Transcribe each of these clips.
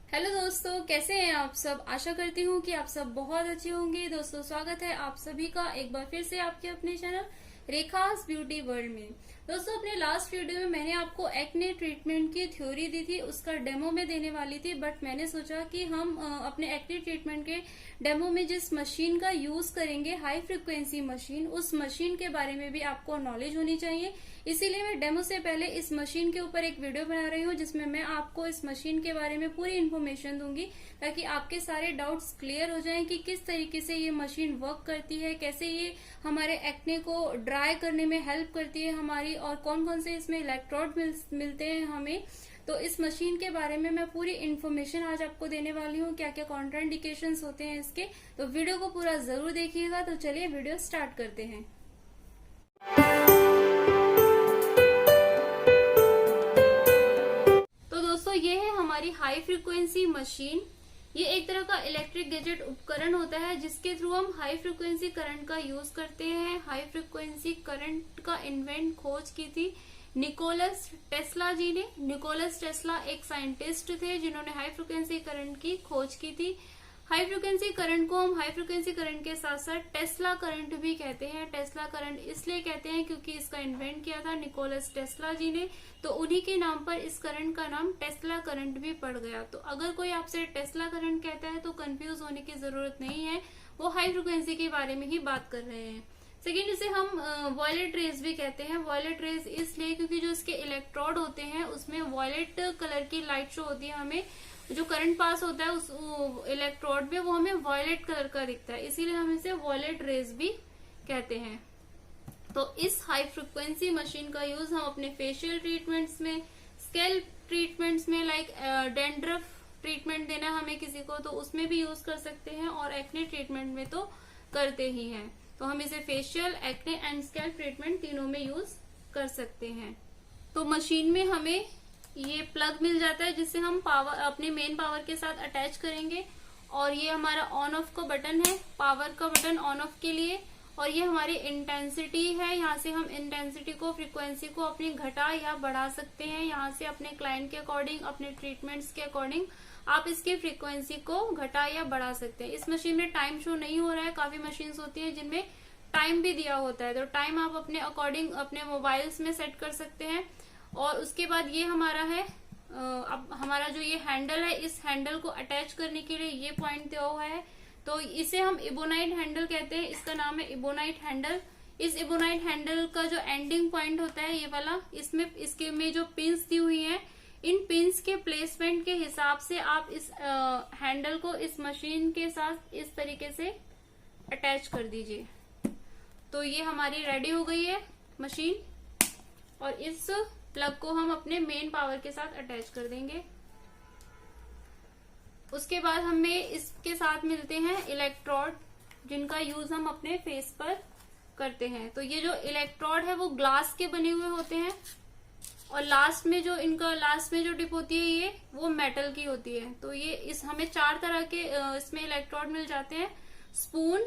Hello दोस्तों, कैसे हैं आप सब। आशा करती हूँ कि आप सब बहुत अच्छे होंगे। दोस्तों, स्वागत है आप सभी का एक बार फिर से आपके अपने चैनल रेखास ब्यूटी वर्ल्ड में। दोस्तों, अपने लास्ट वीडियो में मैंने आपको एक्ने ट्रीटमेंट की थ्योरी दी थी, उसका डेमो में देने वाली थी, बट मैंने सोचा कि हम अपने एक्ने ट्रीटमेंट के डेमो में जिस मशीन का यूज करेंगे, हाई फ्रिक्वेंसी मशीन, उस मशीन के बारे में भी आपको नॉलेज होनी चाहिए। इसीलिए मैं डेमो से पहले इस मशीन के ऊपर एक वीडियो बना रही हूँ, जिसमें मैं आपको इस मशीन के बारे में पूरी इन्फॉर्मेशन दूंगी, ताकि आपके सारे डाउट्स क्लियर हो जाएं कि किस तरीके से ये मशीन वर्क करती है, कैसे ये हमारे एक्ने को ड्राई करने में हेल्प करती है हमारी, और कौन कौन से इसमें इलेक्ट्रोड मिलते हैं हमें। तो इस मशीन के बारे में मैं पूरी इन्फॉर्मेशन आज आपको देने वाली हूँ, क्या क्या कॉन्ट्राइंडिकेशंस होते हैं इसके। तो वीडियो को पूरा जरूर देखिएगा। तो चलिए वीडियो स्टार्ट करते हैं। तो दोस्तों, ये है हमारी हाई फ्रिक्वेंसी मशीन। ये एक तरह का इलेक्ट्रिक गैजेट उपकरण होता है, जिसके थ्रू हम हाई फ्रिक्वेंसी करंट का यूज करते हैं। हाई फ्रिक्वेंसी करंट का इन्वेंट खोज की थी निकोलस टेस्ला जी ने। निकोलस टेस्ला एक साइंटिस्ट थे जिन्होंने हाई फ्रिक्वेंसी करंट की खोज की थी। हाई फ्रिक्वेंसी करंट को हम हाई फ्रिक्वेंसी करंट के साथ साथ टेस्ला करंट भी कहते हैं। टेस्ला करंट इसलिए कहते हैं क्योंकि इसका इन्वेंट किया था निकोलस टेस्ला जी ने, तो उन्हीं के नाम पर इस करंट का नाम टेस्ला करंट भी पड़ गया। तो अगर कोई आपसे टेस्ला करंट कहता है तो कंफ्यूज होने की जरूरत नहीं है, वो हाई फ्रिक्वेंसी के बारे में ही बात कर रहे हैं। सेकेंड, इसे हम वॉयलेट रेज भी कहते हैं। वॉयलेट रेज इसलिए क्योंकि जो इसके इलेक्ट्रोड होते हैं उसमें वॉयलेट कलर की लाइट शो होती है। हमें जो करंट पास होता है उस इलेक्ट्रोड में, वो हमें वॉयलेट कलर का दिखता है, इसीलिए हम इसे वॉयलेट रेज भी कहते हैं। तो इस हाई फ्रिक्वेंसी मशीन का यूज हम अपने फेशियल ट्रीटमेंट्स में, स्कैल्प ट्रीटमेंट्स में, लाइक डैंड्रफ ट्रीटमेंट देना हमें किसी को, तो उसमें भी यूज कर सकते हैं, और एक्ने ट्रीटमेंट में तो करते ही हैं। तो हम इसे facial, acne and scalp treatment तीनों में यूज कर सकते हैं। तो मशीन में हमें ये प्लग मिल जाता है, जिससे हम पावर अपने मेन पावर के साथ अटैच करेंगे, और ये हमारा ऑन ऑफ का बटन है, पावर का बटन ऑन ऑफ के लिए। और ये हमारी इंटेंसिटी है, यहाँ से हम इंटेंसिटी को, फ्रीक्वेंसी को अपनी घटा या बढ़ा सकते हैं। यहाँ से अपने क्लाइंट के अकॉर्डिंग, अपने ट्रीटमेंट्स के अकॉर्डिंग आप इसकी फ्रीक्वेंसी को घटा या बढ़ा सकते हैं। इस मशीन में टाइम शो नहीं हो रहा है। काफी मशीन्स होती है जिनमें टाइम भी दिया होता है, तो टाइम आप अपने अकॉर्डिंग अपने मोबाइल्स में सेट कर सकते हैं। और उसके बाद ये हमारा है, अब हमारा जो ये हैंडल है, इस हैंडल को अटैच करने के लिए ये पॉइंट दिया हुआ है, तो इसे हम इबोनाइट हैंडल कहते हैं। इसका नाम है इबोनाइट हैंडल। इस इबोनाइट हैंडल का जो एंडिंग पॉइंट होता है, ये वाला, इसमें इसके में जो पिंस दी हुई है, इन पिंस के प्लेसमेंट के हिसाब से आप इस हैंडल को इस मशीन के साथ इस तरीके से अटैच कर दीजिए। तो ये हमारी रेडी हो गई है मशीन, और इस प्लग को हम अपने मेन पावर के साथ अटैच कर देंगे। उसके बाद हमें इसके साथ मिलते हैं इलेक्ट्रोड, जिनका यूज हम अपने फेस पर करते हैं। तो ये जो इलेक्ट्रोड है वो ग्लास के बने हुए होते हैं, और लास्ट में जो टिप होती है ये वो मेटल की होती है। तो ये हमें 4 तरह के इसमें इलेक्ट्रोड मिल जाते हैं: spoon,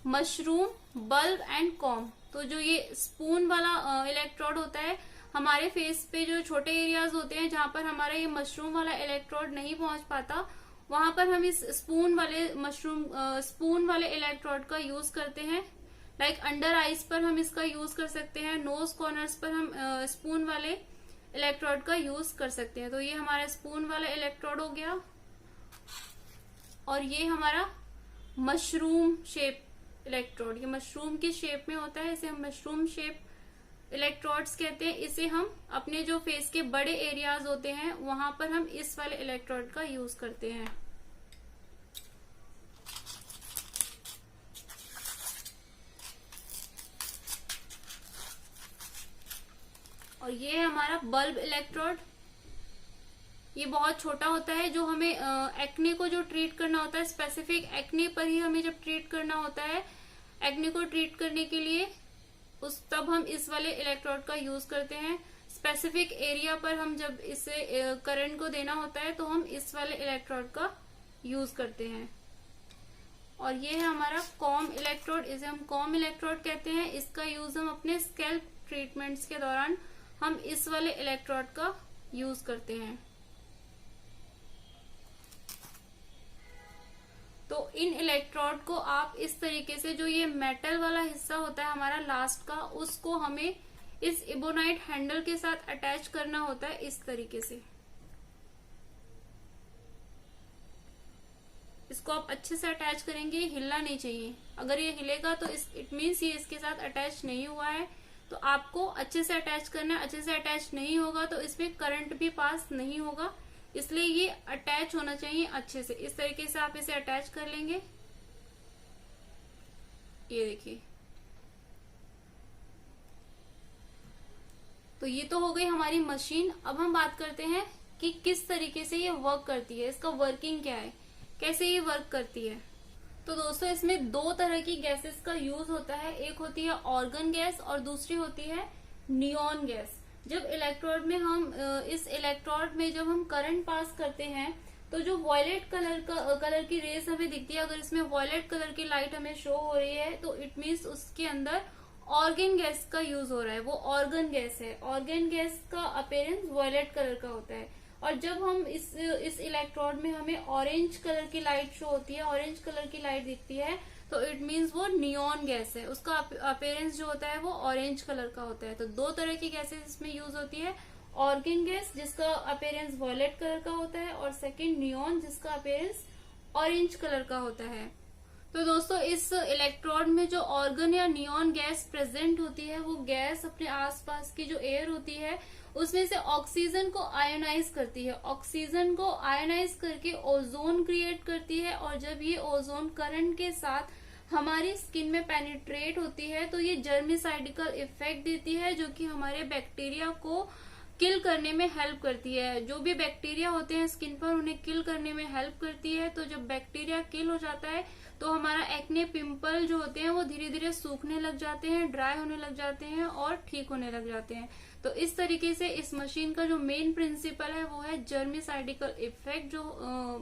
mushroom, bulb and com. तो जो ये स्पून वाला इलेक्ट्रोड होता है, हमारे फेस पे जो छोटे एरियाज होते हैं जहां पर हमारा ये मशरूम वाला इलेक्ट्रोड नहीं पहुंच पाता, वहां पर हम इस स्पून वाले इलेक्ट्रोड का यूज करते हैं। लाइक अंडर आईज पर हम इसका यूज कर सकते हैं, नोज कॉर्नर्स पर हम स्पून वाले इलेक्ट्रोड का यूज कर सकते हैं। तो ये हमारा स्पून वाला इलेक्ट्रोड हो गया, और ये हमारा मशरूम शेप इलेक्ट्रोड, ये मशरूम की शेप में होता है, इसे हम मशरूम शेप इलेक्ट्रोड्स कहते हैं। इसे हम अपने जो फेस के बड़े एरियाज होते हैं वहां पर हम इस वाले इलेक्ट्रोड का यूज करते हैं। और ये है हमारा बल्ब इलेक्ट्रोड। ये बहुत छोटा होता है, जो हमें एक्ने को जो ट्रीट करना होता है, स्पेसिफिक एक्ने पर ही हमें जब ट्रीट करना होता है, एक्ने को ट्रीट करने के लिए तब हम इस वाले इलेक्ट्रोड का यूज करते हैं। स्पेसिफिक एरिया पर हम जब इसे करंट को देना होता है तो हम इस वाले इलेक्ट्रोड का यूज करते हैं। और ये है हमारा कॉम इलेक्ट्रोड, इसे हम कॉम इलेक्ट्रोड कहते हैं। इसका यूज हम अपने स्कैल्प ट्रीटमेंट्स के दौरान हम इस वाले इलेक्ट्रोड का यूज करते हैं। तो इन इलेक्ट्रोड को आप इस तरीके से, जो ये मेटल वाला हिस्सा होता है हमारा लास्ट का, उसको हमें इस इबोनाइट हैंडल के साथ अटैच करना होता है इस तरीके से। इसको आप अच्छे से अटैच करेंगे, हिलना नहीं चाहिए। अगर ये हिलेगा तो इट मीन्स ये इसके साथ अटैच नहीं हुआ है। तो आपको अच्छे से अटैच करना है। अच्छे से अटैच नहीं होगा तो इसमें करंट भी पास नहीं होगा, इसलिए ये अटैच होना चाहिए अच्छे से। इस तरीके से आप इसे अटैच कर लेंगे। ये देखिए, तो ये तो हो गई हमारी मशीन। अब हम बात करते हैं कि किस तरीके से ये वर्क करती है, इसका वर्किंग क्या है, कैसे ये वर्क करती है। तो दोस्तों, इसमें दो तरह की गैसेस का यूज होता है। एक होती है ऑर्गन गैस और दूसरी होती है नियॉन गैस। जब इलेक्ट्रोड में हम इस इलेक्ट्रोड में जब हम करंट पास करते हैं तो जो वॉयलेट कलर की रेस हमें दिखती है, अगर इसमें वॉयलेट कलर की लाइट हमें शो हो रही है तो इट मीन्स उसके अंदर ऑर्गन गैस का यूज हो रहा है, वो ऑर्गन गैस है। ऑर्गन गैस का अपीयरेंस वॉयलेट कलर का होता है। और जब हम इस इलेक्ट्रोड में हमें ऑरेंज कलर की लाइट शो होती है, ऑरेंज कलर की लाइट दिखती है, तो इट मीन्स वो नियॉन गैस है। उसका अपीयरेंस जो होता है वो ऑरेंज कलर का होता है। तो दो तरह की गैसेस इसमें यूज होती है, ऑर्गन गैस जिसका अपीयरेंस वॉयलेट कलर का होता है और सेकंड नियॉन जिसका अपीयरेंस ऑरेंज कलर का होता है। तो दोस्तों, इस इलेक्ट्रोड में जो ऑर्गन या नियॉन गैस प्रेजेंट होती है, वो गैस अपने आसपास की जो एयर होती है उसमें से ऑक्सीजन को आयोनाइज करती है। ऑक्सीजन को आयोनाइज करके ओजोन क्रिएट करती है, और जब ये ओजोन करंट के साथ हमारी स्किन में पेनिट्रेट होती है तो ये जर्मिसाइडिकल इफेक्ट देती है, जो कि हमारे बैक्टीरिया को किल करने में हेल्प करती है। जो भी बैक्टीरिया होते हैं स्किन पर, उन्हें किल करने में हेल्प करती है। तो जब बैक्टीरिया किल हो जाता है तो हमारा एक्ने पिंपल जो होते हैं वो धीरे धीरे सूखने लग जाते हैं, ड्राई होने लग जाते हैं और ठीक होने लग जाते हैं। तो इस तरीके से इस मशीन का जो मेन प्रिंसिपल है वो है जर्मिसाइडिकल इफेक्ट, जो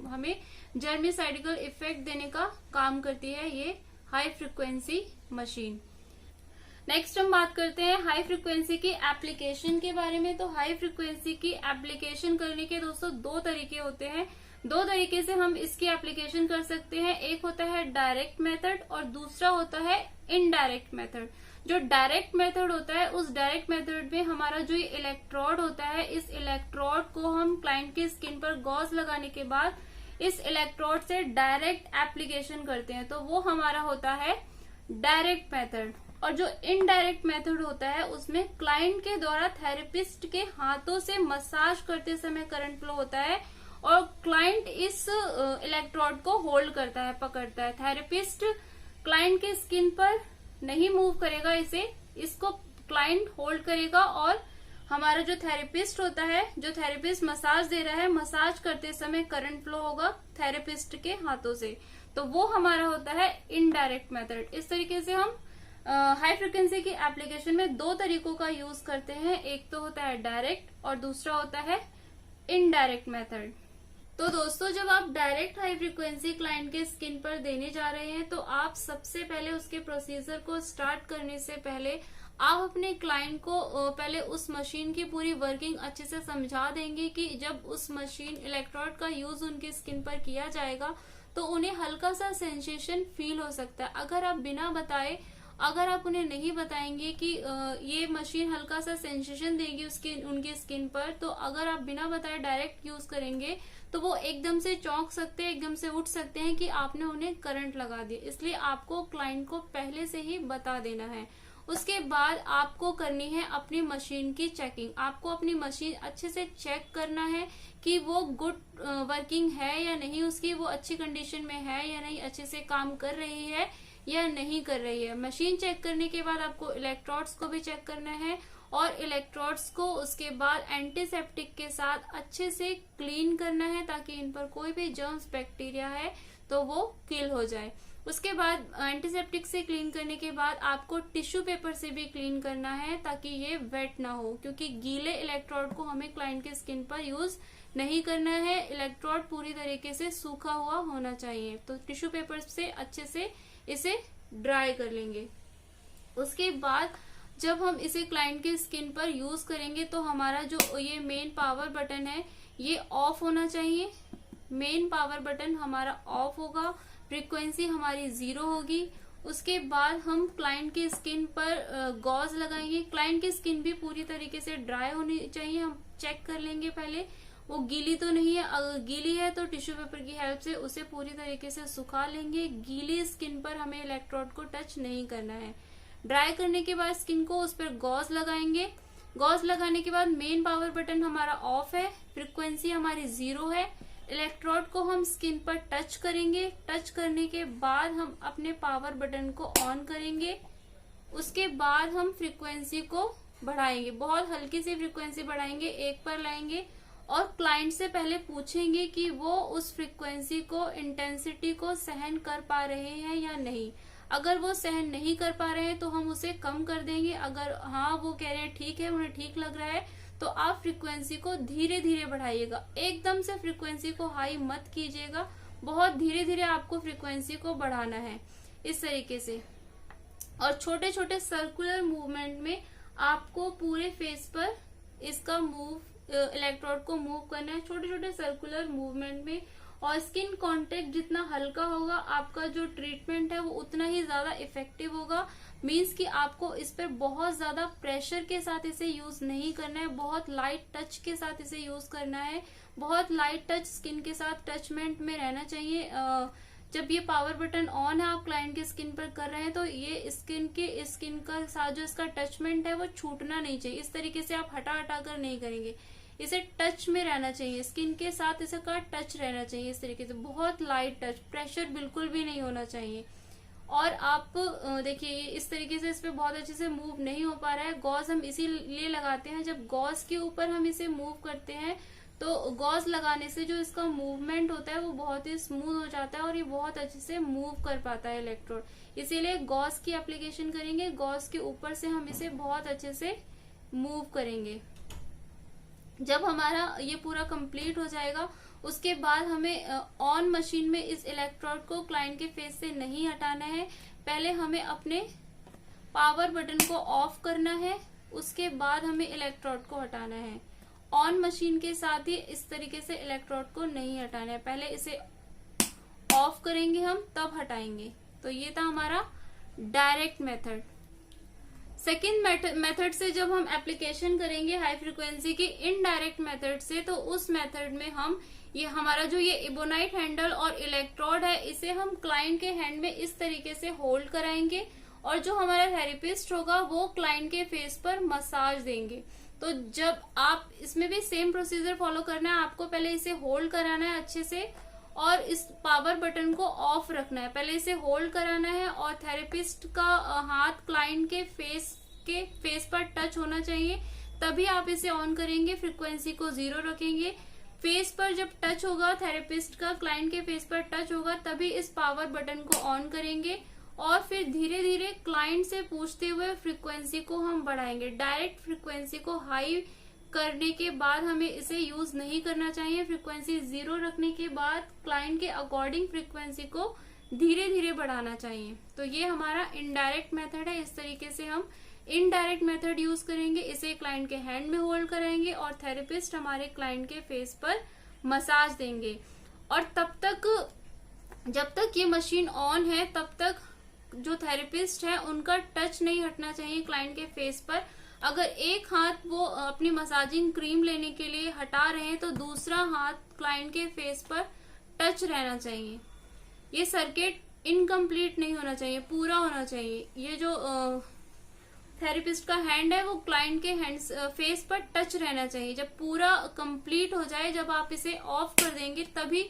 हमें जर्मिसाइडिकल इफेक्ट देने का काम करती है ये हाई फ्रिक्वेंसी मशीन। नेक्स्ट हम बात करते हैं हाई फ्रिक्वेंसी की एप्लीकेशन के बारे में। तो हाई फ्रिक्वेंसी की एप्लीकेशन करने के दोस्तों दो तरीके होते हैं। दो तरीके से हम इसकी एप्लीकेशन कर सकते हैं। एक होता है डायरेक्ट मेथड और दूसरा होता है इनडायरेक्ट मेथड। जो डायरेक्ट मेथड होता है, उस डायरेक्ट मेथड में हमारा जो इलेक्ट्रोड होता है, इस इलेक्ट्रोड को हम क्लाइंट की स्किन पर गॉज लगाने के बाद इस इलेक्ट्रोड से डायरेक्ट एप्लीकेशन करते हैं, तो वो हमारा होता है डायरेक्ट मेथड। और जो इनडायरेक्ट मेथड होता है उसमें क्लाइंट के द्वारा थेरेपिस्ट के हाथों से मसाज करते समय करंट फ्लो होता है और क्लाइंट इस इलेक्ट्रोड को होल्ड करता है, पकड़ता है। थेरेपिस्ट क्लाइंट के स्किन पर नहीं मूव करेगा, इसको क्लाइंट होल्ड करेगा और हमारा जो थेरेपिस्ट होता है, जो थेरेपिस्ट मसाज दे रहा है, मसाज करते समय करंट फ्लो होगा थेरेपिस्ट के हाथों से, तो वो हमारा होता है इनडायरेक्ट मेथड। इस तरीके से हम हाई फ्रिक्वेंसी की एप्लीकेशन में दो तरीकों का यूज करते हैं। एक तो होता है डायरेक्ट और दूसरा होता है इनडायरेक्ट मेथड। तो दोस्तों, जब आप डायरेक्ट हाई फ्रिक्वेंसी क्लाइंट के स्किन पर देने जा रहे हैं तो आप सबसे पहले उसके प्रोसीजर को स्टार्ट करने से पहले आप अपने क्लाइंट को पहले उस मशीन की पूरी वर्किंग अच्छे से समझा देंगे कि जब उस मशीन इलेक्ट्रोड का यूज उनकी स्किन पर किया जाएगा तो उन्हें हल्का सा सेंसेशन फील हो सकता है। अगर आप बिना बताए, अगर आप उन्हें नहीं बताएंगे कि ये मशीन हल्का सा सेंसेशन देगी उनकी स्किन पर, तो अगर आप बिना बताए डायरेक्ट यूज करेंगे तो वो एकदम से चौंक सकते हैं, एकदम से उठ सकते हैं कि आपने उन्हें करंट लगा दिया। इसलिए आपको क्लाइंट को पहले से ही बता देना है। उसके बाद आपको करनी है अपनी मशीन की चेकिंग। आपको अपनी मशीन अच्छे से चेक करना है कि वो गुड वर्किंग है या नहीं, उसकी वो अच्छी कंडीशन में है या नहीं, अच्छे से काम कर रही है या नहीं कर रही है। मशीन चेक करने के बाद आपको इलेक्ट्रोड्स को भी चेक करना है और इलेक्ट्रोड्स को उसके बाद एंटीसेप्टिक के साथ अच्छे से क्लीन करना है ताकि इन पर कोई भी जर्म्स बैक्टीरिया है तो वो किल हो जाए। उसके बाद एंटीसेप्टिक से क्लीन करने के बाद आपको टिश्यू पेपर से भी क्लीन करना है ताकि ये वेट ना हो, क्योंकि गीले इलेक्ट्रोड को हमें क्लाइंट के स्किन पर यूज नहीं करना है। इलेक्ट्रोड पूरी तरीके से सूखा हुआ होना चाहिए। तो टिश्यू पेपर से अच्छे से इसे ड्राई कर लेंगे। उसके बाद जब हम इसे क्लाइंट के स्किन पर यूज करेंगे तो हमारा जो ये मेन पावर बटन है ये ऑफ होना चाहिए। मेन पावर बटन हमारा ऑफ होगा, फ्रीक्वेंसी हमारी 0 होगी। उसके बाद हम क्लाइंट की स्किन पर गॉज लगाएंगे। क्लाइंट की स्किन भी पूरी तरीके से ड्राई होनी चाहिए। हम चेक कर लेंगे पहले वो गीली तो नहीं है। अगर गीली है तो टिश्यू पेपर की हेल्प से उसे पूरी तरीके से सुखा लेंगे। गीली स्किन पर हमें इलेक्ट्रोड को टच नहीं करना है। ड्राई करने के बाद स्किन को उस पर गॉज लगाएंगे। गॉज लगाने के बाद मेन पावर बटन हमारा ऑफ है, फ्रीक्वेंसी हमारी 0 है। इलेक्ट्रोड को हम स्किन पर टच करेंगे। टच करने के बाद हम अपने पावर बटन को ऑन करेंगे। उसके बाद हम फ्रीक्वेंसी को बढ़ाएंगे, बहुत हल्की सी फ्रीक्वेंसी बढ़ाएंगे, 1 पर लाएंगे और क्लाइंट से पहले पूछेंगे कि वो उस फ्रीक्वेंसी को, इंटेंसिटी को सहन कर पा रहे हैं या नहीं। अगर वो सहन नहीं कर पा रहे हैं तो हम उसे कम कर देंगे। अगर हाँ वो कह रहे हैं ठीक है, उन्हें ठीक लग रहा है, तो आप फ्रीक्वेंसी को धीरे धीरे बढ़ाइएगा। एकदम से फ्रीक्वेंसी को हाई मत कीजिएगा, बहुत धीरे धीरे आपको फ्रीक्वेंसी को बढ़ाना है इस तरीके से। और छोटे छोटे सर्कुलर मूवमेंट में आपको पूरे फेस पर इसका इलेक्ट्रोड को मूव करना है, छोटे छोटे सर्कुलर मूवमेंट में। और स्किन कांटेक्ट जितना हल्का होगा आपका जो ट्रीटमेंट है वो उतना ही ज्यादा इफेक्टिव होगा। मीन्स कि आपको इस पर बहुत ज्यादा प्रेशर के साथ इसे यूज नहीं करना है, बहुत लाइट टच के साथ इसे यूज करना है। बहुत लाइट टच स्किन के साथ टचमेंट में रहना चाहिए। जब ये पावर बटन ऑन है, आप क्लाइंट की स्किन पर कर रहे हैं, तो ये स्किन का साथ जो इसका टचमेंट है वो छूटना नहीं चाहिए। इस तरीके से आप हटा हटा कर नहीं करेंगे, इसे टच में रहना चाहिए, स्किन के साथ इसका टच रहना चाहिए। इस तरीके से बहुत लाइट टच, प्रेशर बिल्कुल भी नहीं होना चाहिए। और आप देखिए इस तरीके से इस पे बहुत अच्छे से मूव नहीं हो पा रहा है। गॉज हम इसीलिए लगाते हैं, जब गॉज के ऊपर हम इसे मूव करते हैं तो गॉज लगाने से जो इसका मूवमेंट होता है वो बहुत ही स्मूथ हो जाता है और ये बहुत अच्छे से मूव कर पाता है इलेक्ट्रोड। इसीलिए गॉज की एप्लीकेशन करेंगे, गॉज के ऊपर से हम इसे बहुत अच्छे से मूव करेंगे। जब हमारा ये पूरा कंप्लीट हो जाएगा उसके बाद हमें ऑन मशीन में इस इलेक्ट्रोड को क्लाइंट के फेस से नहीं हटाना है। पहले हमें अपने पावर बटन को ऑफ करना है, उसके बाद हमें इलेक्ट्रोड को हटाना है। ऑन मशीन के साथ ही इस तरीके से इलेक्ट्रोड को नहीं हटाना है, पहले इसे ऑफ करेंगे हम तब हटाएंगे। तो ये था हमारा डायरेक्ट मेथड। सेकेंड मेथड से जब हम एप्लीकेशन करेंगे हाई फ्रीक्वेंसी की इनडायरेक्ट मेथड से, तो उस मेथड में हम ये हमारा जो ये इबोनाइट हैंडल और इलेक्ट्रोड है इसे हम क्लाइंट के हैंड में इस तरीके से होल्ड कराएंगे और जो हमारा थेरेपिस्ट होगा वो क्लाइंट के फेस पर मसाज देंगे। तो जब आप इसमें भी सेम प्रोसीजर फॉलो करना है, आपको पहले इसे होल्ड कराना है अच्छे से और इस पावर बटन को ऑफ रखना है। पहले इसे होल्ड कराना है और थेरेपिस्ट का हाथ क्लाइंट के फेस पर टच होना चाहिए, तभी आप इसे ऑन करेंगे। फ्रीक्वेंसी को 0 रखेंगे। फेस पर जब टच होगा, थेरेपिस्ट का क्लाइंट के फेस पर टच होगा, तभी इस पावर बटन को ऑन करेंगे और फिर धीरे धीरे क्लाइंट से पूछते हुए फ्रीक्वेंसी को हम बढ़ाएंगे। डायरेक्ट फ्रीक्वेंसी को हाई करने के बाद हमें इसे यूज नहीं करना चाहिए। फ्रीक्वेंसी 0 रखने के बाद क्लाइंट के अकॉर्डिंग फ्रीक्वेंसी को धीरे धीरे बढ़ाना चाहिए। तो ये हमारा इनडायरेक्ट मेथड है। इस तरीके से हम इनडायरेक्ट मेथड यूज करेंगे। इसे क्लाइंट के हैंड में होल्ड कराएंगे और थेरेपिस्ट हमारे क्लाइंट के फेस पर मसाज देंगे। और तब तक जब तक ये मशीन ऑन है तब तक जो थेरेपिस्ट है उनका टच नहीं हटना चाहिए क्लाइंट के फेस पर। अगर एक हाथ वो अपनी मसाजिंग क्रीम लेने के लिए हटा रहे हैं तो दूसरा हाथ क्लाइंट के फेस पर टच रहना चाहिए। ये सर्किट इनकम्प्लीट नहीं होना चाहिए, पूरा होना चाहिए। ये जो थेरेपिस्ट का हैंड है वो क्लाइंट के फेस पर टच रहना चाहिए। जब पूरा कंप्लीट हो जाए, जब आप इसे ऑफ कर देंगे तभी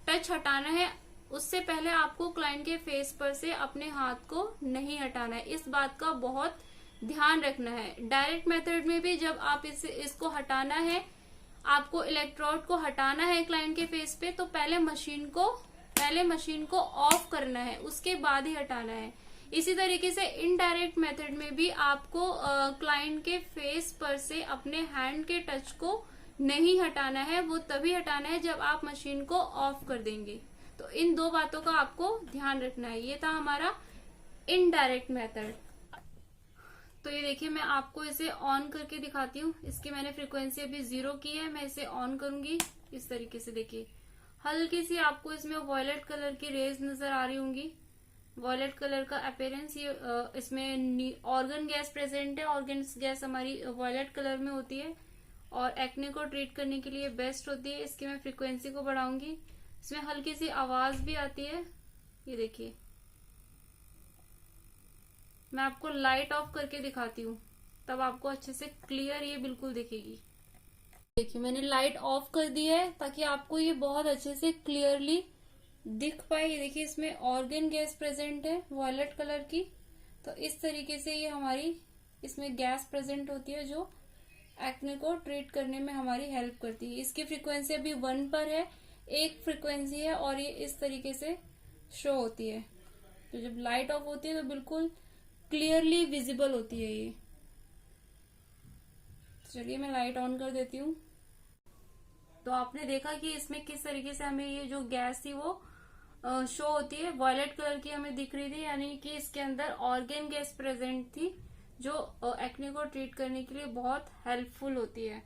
टच हटाना है। उससे पहले आपको क्लाइंट के फेस पर से अपने हाथ को नहीं हटाना है। इस बात का बहुत ध्यान रखना है। डायरेक्ट मेथड में भी जब आप इसको हटाना है, आपको इलेक्ट्रोड को हटाना है क्लाइंट के फेस पे, तो पहले मशीन को ऑफ करना है, उसके बाद ही हटाना है। इसी तरीके से इनडायरेक्ट मेथड में भी आपको क्लाइंट के फेस पर से अपने हैंड के टच को नहीं हटाना है। वो तभी हटाना है जब आप मशीन को ऑफ कर देंगे। तो इन 2 बातों का आपको ध्यान रखना है। ये था हमारा इनडायरेक्ट मेथड। तो ये देखिए मैं आपको इसे ऑन करके दिखाती हूँ। इसकी मैंने फ्रीक्वेंसी अभी 0 की है, मैं इसे ऑन करूंगी। इस तरीके से देखिए हल्की सी आपको इसमें वॉयलेट कलर की रेज नजर आ रही होंगी। वॉयलेट कलर का अपीयरेंस, ये इसमें ऑर्गन गैस प्रेजेंट है। ऑर्गन गैस हमारी वॉयलेट कलर में होती है और एक्ने को ट्रीट करने के लिए बेस्ट होती है। इसकी मैं फ्रीक्वेंसी को बढ़ाऊंगी। इसमें हल्की सी आवाज भी आती है, ये देखिए। मैं आपको लाइट ऑफ करके दिखाती हूँ, तब आपको अच्छे से क्लियर ये बिल्कुल दिखेगी। देखिए मैंने लाइट ऑफ कर दी है ताकि आपको ये बहुत अच्छे से क्लियरली दिख पाए। ये देखिए इसमें ऑर्गन गैस प्रेजेंट है वॉयलेट कलर की। तो इस तरीके से ये हमारी इसमें गैस प्रेजेंट होती है जो एक्ने को ट्रीट करने में हमारी हेल्प करती है। इसकी फ्रीक्वेंसी अभी 1 पर है, एक फ्रीक्वेंसी है और ये इस तरीके से शो होती है। तो जब लाइट ऑफ होती है तो बिल्कुल क्लियरली विजिबल होती है ये। चलिए मैं लाइट ऑन कर देती हूँ। तो आपने देखा कि इसमें किस तरीके से हमें ये जो गैस थी वो शो होती है। वॉयलेट कलर की हमें दिख रही थी, यानी कि इसके अंदर ऑर्गन गैस प्रेजेंट थी जो एक्ने को ट्रीट करने के लिए बहुत हेल्पफुल होती है।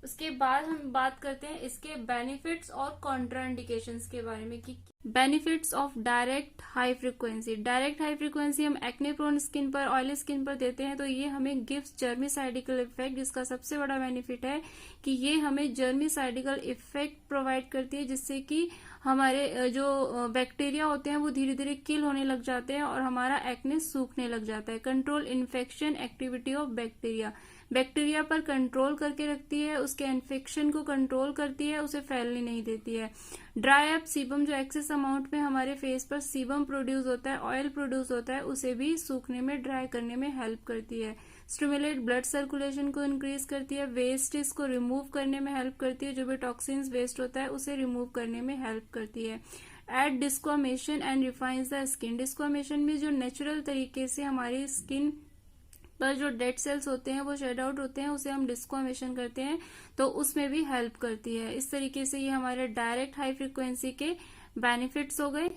उसके बाद हम बात करते हैं इसके बेनिफिट्स और कॉन्ट्राइंडिकेशंस के बारे में कि benefits of direct high frequency. Direct high frequency हम एक्ने प्रोन स्किन पर, ऑयली स्किन पर देते हैं तो ये हमें गिव्स जर्मिसाइडिकल इफेक्ट, जिसका सबसे बड़ा बेनिफिट है कि ये हमें जर्मिसाइडिकल इफेक्ट प्रोवाइड करती है, जिससे कि हमारे जो बैक्टीरिया होते हैं वो धीरे धीरे किल होने लग जाते हैं और हमारा एक्ने सूखने लग जाता है। Control infection activity of bacteria, bacteria पर कंट्रोल करके रखती है, उसके इन्फेक्शन को कंट्रोल करती है, उसे फैलने नहीं देती है। ड्राई अप सीबम, जो एक्सेस अमाउंट में हमारे फेस पर सीबम प्रोड्यूस होता है, ऑयल प्रोड्यूस होता है, उसे भी सूखने में, ड्राई करने में हेल्प करती है। स्टिमुलेट ब्लड सर्कुलेशन को इंक्रीज करती है। वेस्टेज को रिमूव करने में हेल्प करती है, जो भी टॉक्सिन्स वेस्ट होता है उसे रिमूव करने में हेल्प करती है। एड डिस्क्वामेशन एंड रिफाइंस द स्किन, डिस्क्वामेशन में जो नेचुरल तरीके से हमारी स्किन पर जो डेड सेल्स होते हैं वो शेड आउट होते हैं, उसे हम डिस्क्वामेशन करते हैं, तो उसमें भी हेल्प करती है। इस तरीके से ये हमारे डायरेक्ट हाई फ्रीक्वेंसी के बेनिफिट्स हो गए।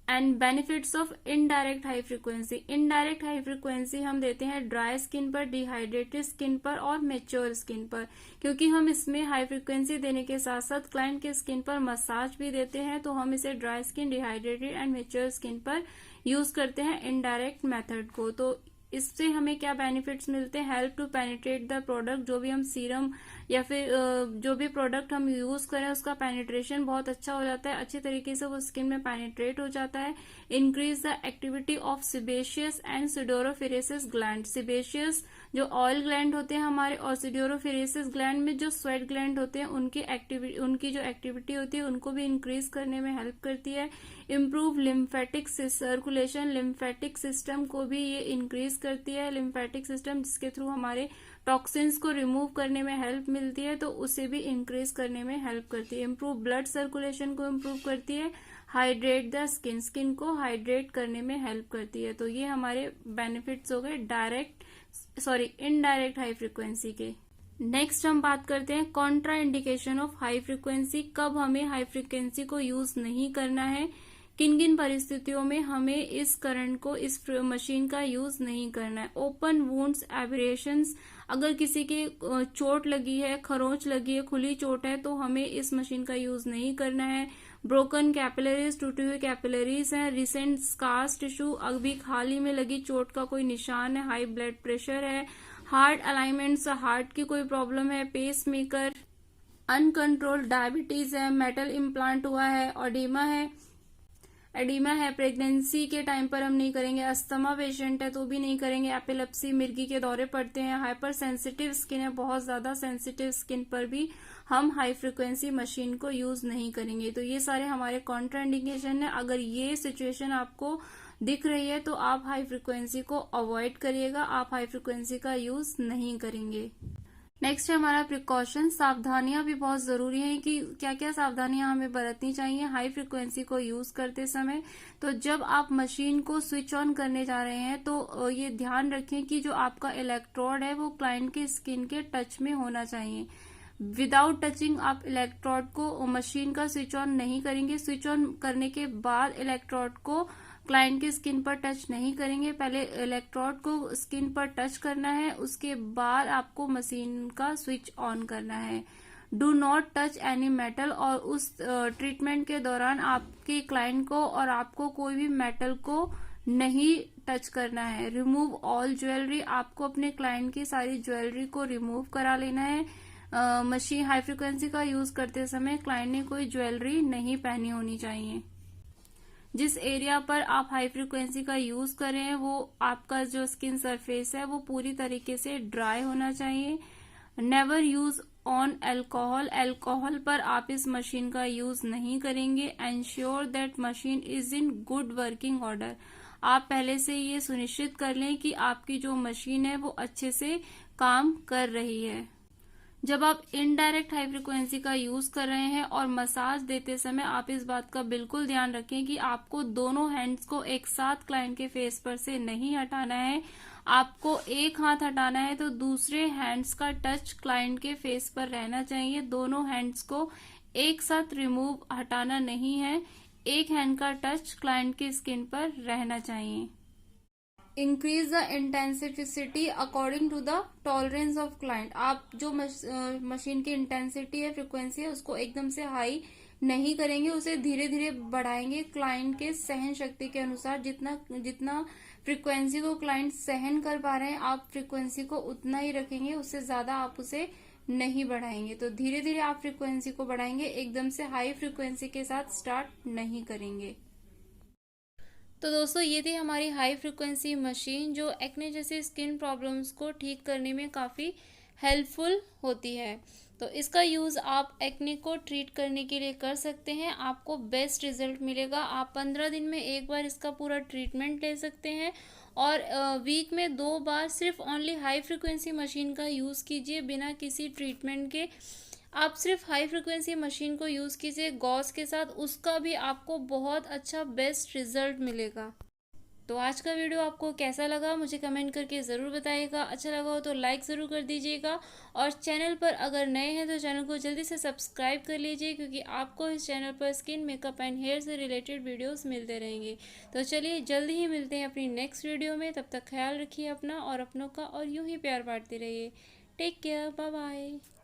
And benefits of indirect high frequency. Indirect high frequency हम देते हैं ड्राई स्किन पर, डिहाइड्रेटेड स्किन पर और मेच्योर स्किन पर, क्योंकि हम इसमें हाई फ्रीक्वेंसी देने के साथ साथ क्लाइंट के स्किन पर मसाज भी देते हैं, तो हम इसे dry skin, dehydrated and mature skin पर यूज करते हैं इनडायरेक्ट मेथड को। तो इससे हमें क्या बेनिफिट्स मिलते हैं? Help to penetrate the product, जो भी हम सीरम या फिर जो भी प्रोडक्ट हम यूज करें उसका पेनिट्रेशन बहुत अच्छा हो जाता है, अच्छे तरीके से वो स्किन में पेनिट्रेट हो जाता है। Increase the activity of sebaceous and sudoriferous gland, sebaceous जो ऑयल ग्लैंड होते हैं हमारे और सिडोरोफिरेसिस ग्लैंड में जो स्वेट ग्लैंड होते हैं उनकी जो एक्टिविटी होती है उनको भी इंक्रीज करने में हेल्प करती है। Improve lymphatic circulation, lymphatic system को भी ये इंक्रीज करती है। लिम्फेटिक सिस्टम जिसके थ्रू हमारे टॉक्सिन्स को रिमूव करने में हेल्प मिलती है, तो उसे भी इंक्रीज करने में हेल्प करती है। इम्प्रूव ब्लड सर्कुलेशन को इम्प्रूव करती है। हाइड्रेट द स्किन, स्किन को हाइड्रेट करने में हेल्प करती है। तो ये हमारे बेनिफिट्स हो गए इनडायरेक्ट हाई फ्रीक्वेंसी के। नेक्स्ट हम बात करते हैं Contra indication of high frequency. कब हमें हाई फ्रीक्वेंसी को यूज नहीं करना है, किन किन परिस्थितियों में हमें इस करंट को, इस मशीन का यूज नहीं करना है। ओपन वुंड्स, एब्रेशंस, अगर किसी की चोट लगी है, खरोंच लगी है, खुली चोट है, तो हमें इस मशीन का यूज नहीं करना है। ब्रोकन कैपिलरीज, टूटी हुई कैपिलरीज है। रिसेंट स्कार्स टिश्यू, अभी हाल ही में लगी चोट का कोई निशान है। हाई ब्लड प्रेशर है। हार्ट अलाइनमेंट्स, हार्ट की कोई प्रॉब्लम है। पेस मेकर, अनकंट्रोल्ड डायबिटीज है। मेटल इम्प्लांट हुआ है। एडिमा है, प्रेगनेंसी के टाइम पर हम नहीं करेंगे। अस्थमा पेशेंट है तो भी नहीं करेंगे। एपिलेप्सी, मिर्गी के दौरे पड़ते हैं। हाइपर सेंसिटिव स्किन है, बहुत ज्यादा सेंसिटिव स्किन पर भी हम हाई फ्रीक्वेंसी मशीन को यूज नहीं करेंगे। तो ये सारे हमारे कॉन्ट्राइंडिकेशन है। अगर ये सिचुएशन आपको दिख रही है तो आप हाई फ्रीक्वेंसी को अवॉइड करिएगा, आप हाई फ्रीक्वेंसी का यूज नहीं करेंगे। नेक्स्ट है हमारा प्रिकॉशन। सावधानियां भी बहुत जरूरी है कि क्या क्या सावधानियां हमें बरतनी चाहिए हाई फ्रीक्वेंसी को यूज करते समय। तो जब आप मशीन को स्विच ऑन करने जा रहे हैं तो ये ध्यान रखें कि जो आपका इलेक्ट्रोड है वो क्लाइंट के स्किन के टच में होना चाहिए। विदाउट टचिंग आप इलेक्ट्रोड को, मशीन का स्विच ऑन नहीं करेंगे। स्विच ऑन करने के बाद इलेक्ट्रोड को क्लाइंट की स्किन पर टच नहीं करेंगे। पहले इलेक्ट्रोड को स्किन पर टच करना है, उसके बाद आपको मशीन का स्विच ऑन करना है। Do not touch any metal, और उस ट्रीटमेंट के दौरान आपके क्लाइंट को और आपको कोई भी मेटल को नहीं टच करना है। रिमूव ऑल ज्वेलरी, आपको अपने क्लाइंट की सारी ज्वेलरी को रिमूव करा लेना है। मशीन हाई फ्रिक्वेंसी का यूज करते समय क्लाइंट ने कोई ज्वेलरी नहीं पहनी होनी चाहिए। जिस एरिया पर आप हाई फ्रिक्वेंसी का यूज कर रहे हैं वो आपका जो स्किन सरफेस है वो पूरी तरीके से ड्राई होना चाहिए। Never use on alcohol, alcohol पर आप इस मशीन का यूज नहीं करेंगे। Ensure that machine is in good working order, आप पहले से ये सुनिश्चित कर लें कि आपकी जो मशीन है वो अच्छे से काम कर रही है। जब आप इनडायरेक्ट हाई फ्रिक्वेंसी का यूज कर रहे हैं और मसाज देते समय आप इस बात का बिल्कुल ध्यान रखें कि आपको दोनों हैंड्स को एक साथ क्लाइंट के फेस पर से नहीं हटाना है। आपको एक हाथ हटाना है तो दूसरे हैंड्स का टच क्लाइंट के फेस पर रहना चाहिए। दोनों हैंड्स को एक साथ रिमूव हटाना नहीं है, एक हैंड का टच क्लाइंट की स्किन पर रहना चाहिए। Increase the intensity according to the tolerance of client, आप जो मशीन की इंटेंसिटी है, फ्रिक्वेंसी है, उसको एकदम से हाई नहीं करेंगे, उसे धीरे धीरे बढ़ाएंगे क्लाइंट के सहन शक्ति के अनुसार। जितना फ्रिक्वेंसी को क्लाइंट सहन कर पा रहे हैं आप फ्रिक्वेंसी को उतना ही रखेंगे, उससे ज्यादा आप उसे नहीं बढ़ाएंगे। तो धीरे धीरे आप फ्रिक्वेंसी को बढ़ाएंगे, एकदम से हाई फ्रिक्वेंसी के साथ स्टार्ट नहीं करेंगे। तो दोस्तों ये थी हमारी हाई फ्रिक्वेंसी मशीन जो एक्ने जैसे स्किन प्रॉब्लम्स को ठीक करने में काफ़ी हेल्पफुल होती है। तो इसका यूज़ आप एक्ने को ट्रीट करने के लिए कर सकते हैं, आपको बेस्ट रिजल्ट मिलेगा। आप 15 दिन में एक बार इसका पूरा ट्रीटमेंट ले सकते हैं और वीक में 2 बार सिर्फ ओनली हाई फ्रिक्वेंसी मशीन का यूज़ कीजिए बिना किसी ट्रीटमेंट के। आप सिर्फ हाई फ्रिक्वेंसी मशीन को यूज़ कीजिए गॉस के साथ, उसका भी आपको बहुत अच्छा बेस्ट रिजल्ट मिलेगा। तो आज का वीडियो आपको कैसा लगा मुझे कमेंट करके ज़रूर बताइएगा। अच्छा लगा हो तो लाइक ज़रूर कर दीजिएगा और चैनल पर अगर नए हैं तो चैनल को जल्दी से सब्सक्राइब कर लीजिए क्योंकि आपको इस चैनल पर स्किन मेकअप एंड हेयर से रिलेटेड वीडियोस मिलते रहेंगे। तो चलिए जल्दी ही मिलते हैं अपनी नेक्स्ट वीडियो में, तब तक ख्याल रखिए अपना और अपनों का और यूं ही प्यार बांटते रहिए। Take care, bye bye.